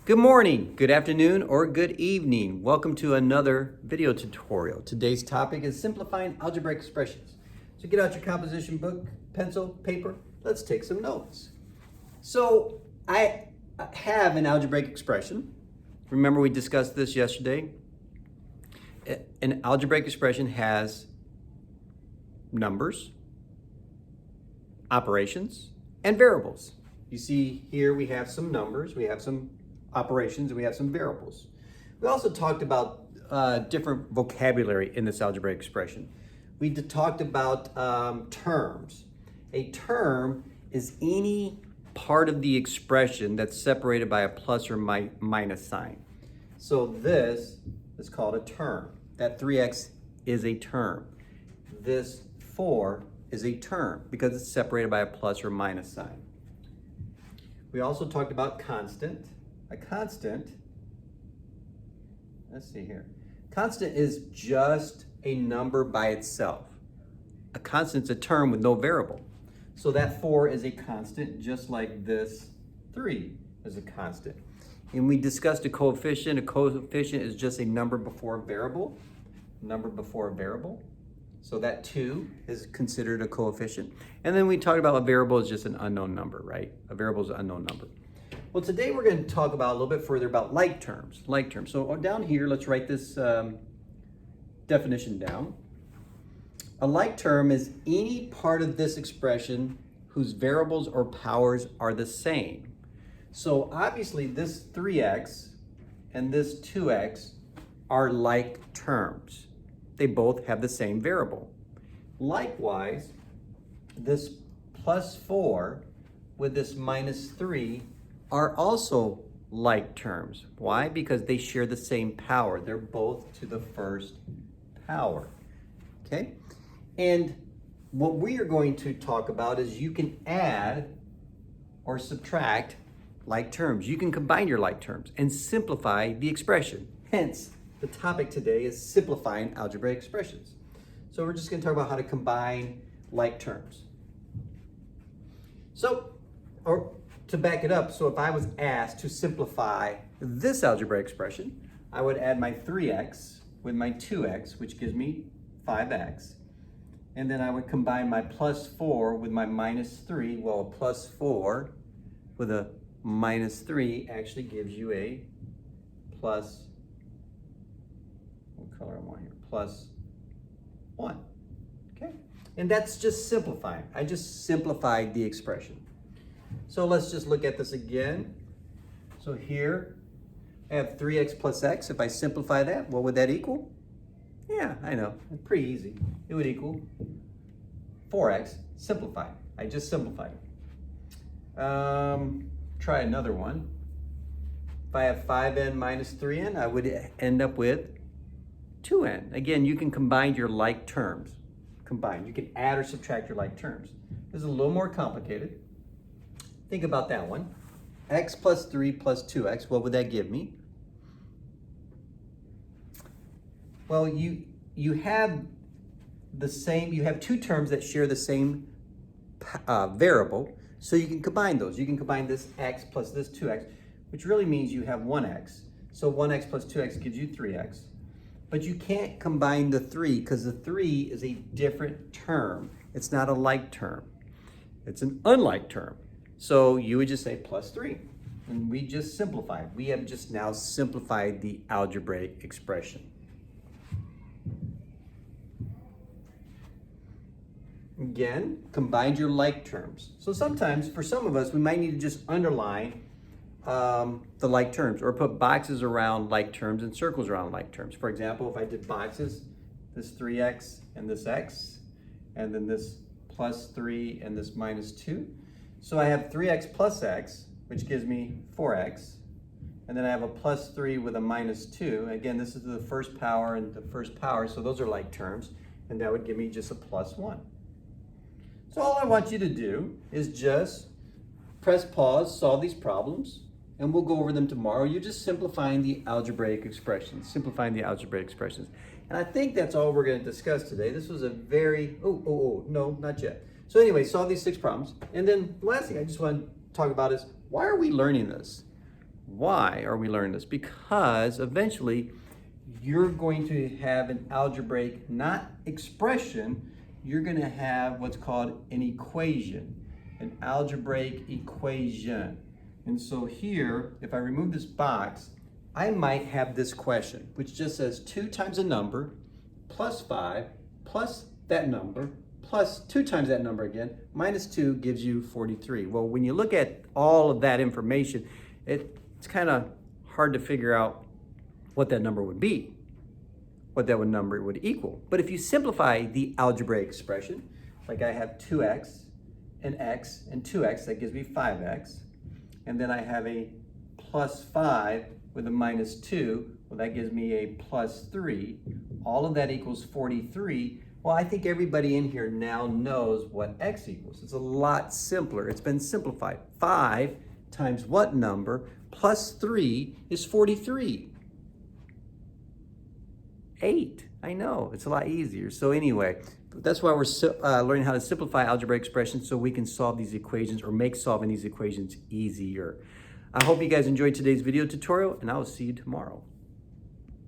Good morning, good afternoon, or good evening. Welcome to another video tutorial. Today's topic is simplifying algebraic expressions. So get out your composition book, pencil, paper. Let's take some notes. So I have an algebraic expression. Remember we discussed this yesterday. An algebraic expression has numbers, operations, and variables. You see here we have some numbers, we have some operations, and we have some variables. We also talked about different vocabulary in this algebraic expression. We talked about terms. A term is any part of the expression that's separated by a plus or minus sign. So this is called a term. That 3x is a term. This 4 is a term because it's separated by a plus or minus sign. We also talked about constant. A constant, let's see here. Constant is just a number by itself. A constant's a term with no variable. So that 4 is a constant, just like this 3 is a constant. And we discussed a coefficient. A coefficient is just a number before a variable. Number before a variable. So that 2 is considered a coefficient. And then we talked about a variable is just an unknown number, right? A variable is an unknown number. Well, today we're going to talk about a little bit further about like terms. Like terms. So down here, let's write this definition down. A like term is any part of this expression whose variables or powers are the same. So obviously this 3x and this 2x are like terms. They both have the same variable. Likewise, this plus 4 with this minus 3 are also like terms. Why? Because they share the same power. They're both to the first power. Okay? And what we are going to talk about is you can add or subtract like terms. You can combine your like terms and simplify the expression. Hence, the topic today is simplifying algebraic expressions. So we're just going to talk about how to combine like terms. To back it up, so if I was asked to simplify this algebraic expression, I would add my 3x with my 2x, which gives me 5x. And then I would combine my plus 4 with my minus 3. Well, a plus 4 with a minus 3 actually gives you a plus, what color I want here? Plus 1. Okay? And that's just simplifying. I just simplified the expression. So let's just look at this again. So here I have 3x plus x. If I simplify that, what would that equal? Yeah, I know, it's pretty easy. It would equal 4x simplified. I just simplified it. Try another one. If I have 5n minus 3n, I would end up with 2n. Again, you can combine your like terms. Combine. You can add or subtract your like terms. This is a little more complicated. Think about that one. X plus 3 plus 2x, what would that give me? Well, you have the same, you have two terms that share the same variable, so you can combine those. You can combine this x plus this 2x, which really means you have 1x. So 1x plus 2x gives you 3x. But you can't combine the 3 because the 3 is a different term. It's not a like term. It's an unlike term. So you would just say plus 3. And we just simplified. We have just now simplified the algebraic expression. Again, combine your like terms. So sometimes, for some of us, we might need to just underline the like terms or put boxes around like terms and circles around like terms. For example, if I did boxes, this 3x and this x, and then this plus 3 and this minus 2. So I have 3x plus x, which gives me 4x. And then I have a plus 3 with a minus 2. Again, this is the first power and the first power, so those are like terms. And that would give me just a plus 1. So all I want you to do is just press pause, solve these problems, and we'll go over them tomorrow. You're just simplifying the algebraic expressions, And I think that's all we're going to discuss today. This was a very, no, not yet. So anyway, solve these 6 problems. And then the last thing I just want to talk about is, why are we learning this? Why are we learning this? Because eventually you're going to have an algebraic, not expression, you're going to have what's called an equation, an algebraic equation. And so here, if I remove this box, I might have this question, which just says 2 times a number plus 5 plus that number plus 2 times that number again minus 2 gives you 43. Well, when you look at all of that information, it's kind of hard to figure out what that number would be, what that number would equal. But if you simplify the algebraic expression, like I have 2x and x and 2x, that gives me 5x. And then I have a plus 5 with a minus 2, well, that gives me a plus 3. All of that equals 43. Well, I think everybody in here now knows what x equals. It's a lot simpler. It's been simplified. 5 times what number plus 3 is 43. 8. I know, it's a lot easier. So anyway, that's why we're learning how to simplify algebraic expressions so we can solve these equations or make solving these equations easier. I hope you guys enjoyed today's video tutorial, and I will see you tomorrow.